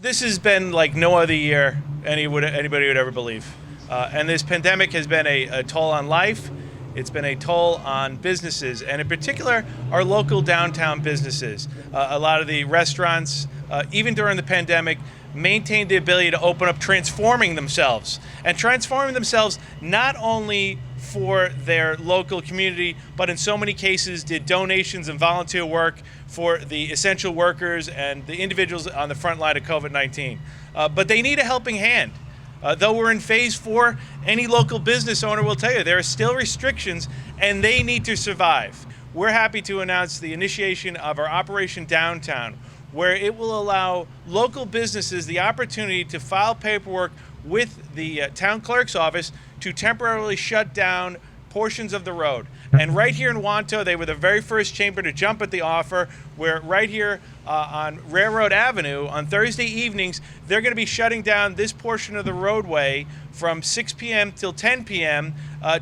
This has been like no other year anybody would ever believe. And this pandemic has been a toll on life. It's been a toll on businesses, and in particular, our local downtown businesses. A lot of the restaurants, even during the pandemic, maintained the ability to open up, transforming themselves not only for their local community, but in so many cases did donations and volunteer work for the essential workers and the individuals on the front line of COVID-19. But they need a helping hand. Though we're in phase 4, any local business owner will tell you there are still restrictions and they need to survive. We're happy to announce the initiation of our Operation Downtown, where it will allow local businesses the opportunity to file paperwork with the town clerk's office to temporarily shut down portions of the road. And right here in Wantagh, they were the very first chamber to jump at the offer, where right here on Railroad Avenue on Thursday evenings, they're going to be shutting down this portion of the roadway from 6 p.m. till 10 p.m.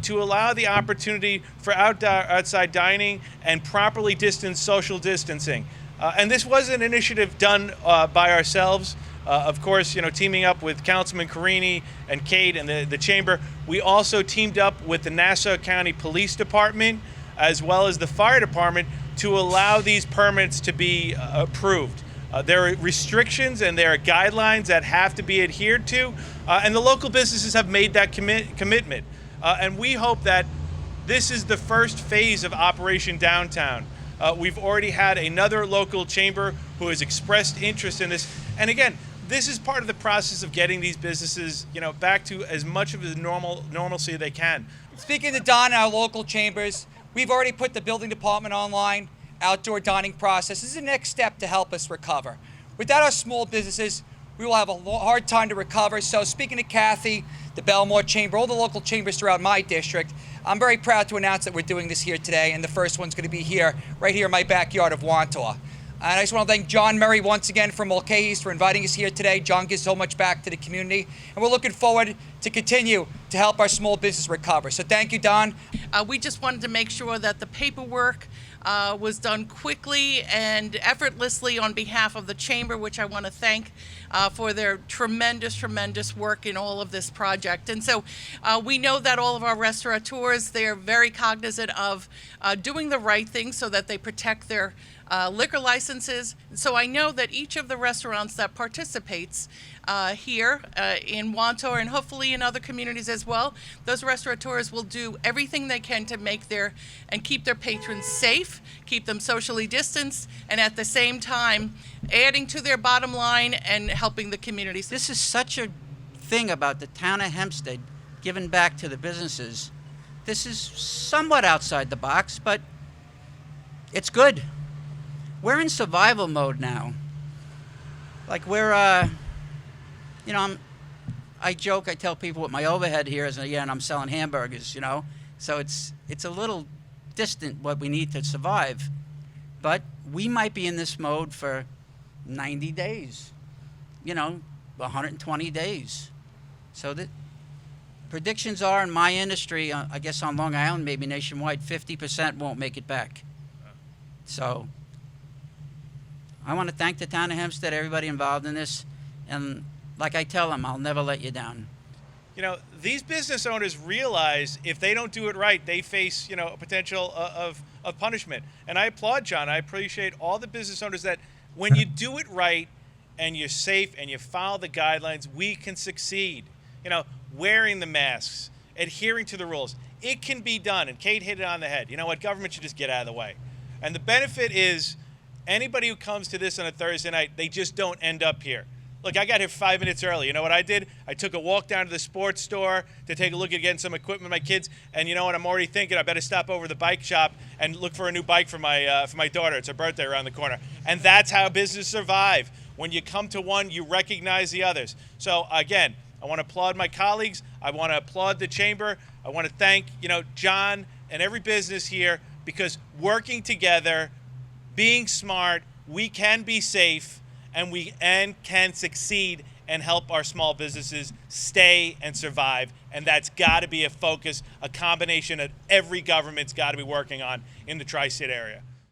To allow the opportunity for outside dining and properly distanced social distancing. And this was an initiative done by ourselves. Of course, teaming up with Councilman Carini and Kate and the chamber. We also teamed up with the Nassau County Police Department as well as the fire department to allow these permits to be approved. There are restrictions and there are guidelines that have to be adhered to, and the local businesses have made that commitment. And we hope that this is the first phase of Operation Downtown. We've already had another local chamber who has expressed interest in this. And again, this is part of the process of getting these businesses, back to as much of the normalcy they can. Speaking to Don, our local chambers, we've already put the building department online, outdoor dining process. This is the next step to help us recover. Without our small businesses, we will have a hard time to recover. So speaking to Cathy, the Belmore Chamber, all the local chambers throughout my district, I'm very proud to announce that we're doing this here today, and the first one's going to be here, right here in my backyard of Wantagh. And I just want to thank John Murray once again from Mulcahy's for inviting us here today. John gives so much back to the community, and we're looking forward to continue to help our small business recover. So thank you, Don. We just wanted to make sure that the paperwork was done quickly and effortlessly on behalf of the chamber, which I want to thank for their tremendous work in all of this project. And so we know that all of our restaurateurs, they're very cognizant of doing the right thing so that they protect their liquor licenses. So I know that each of the restaurants that participates here in Wantagh and hopefully in other communities as well, those restaurateurs will do everything they can to make and keep their patrons safe, keep them socially distanced, and at the same time adding to their bottom line and helping the community. This is such a thing about the town of Hempstead giving back to the businesses. This is somewhat outside the box, but it's good. We're in survival mode now. Like we're, I joke, I tell people what my overhead here is, and I'm selling hamburgers, So it's a little distant what we need to survive. But we might be in this mode for 90 days, 120 days. So the predictions are in my industry, I guess on Long Island, maybe nationwide, 50% won't make it back. So I want to thank the town of Hempstead, everybody involved in this, and like I tell them, I'll never let you down. These business owners realize if they don't do it right, they face, a potential of punishment. And I applaud John. I appreciate all the business owners that when you do it right and you're safe and you follow the guidelines, we can succeed. Wearing the masks, adhering to the rules, it can be done. And Kate hit it on the head. You know what? Government should just get out of the way. And the benefit is anybody who comes to this on a Thursday night, they just don't end up here. Look, I got here 5 minutes early. You know what I did? I took a walk down to the sports store to take a look at getting some equipment for my kids. And you know what? I'm already thinking I better stop over to the bike shop and look for a new bike for my daughter. It's her birthday around the corner. And that's how businesses survive. When you come to one, you recognize the others. So again, I want to applaud my colleagues. I want to applaud the chamber. I want to thank, John and every business here, because working together, being smart, we can be safe, and we can succeed and help our small businesses stay and survive. And that's got to be a focus, a combination that every government's got to be working on in the tri-state area.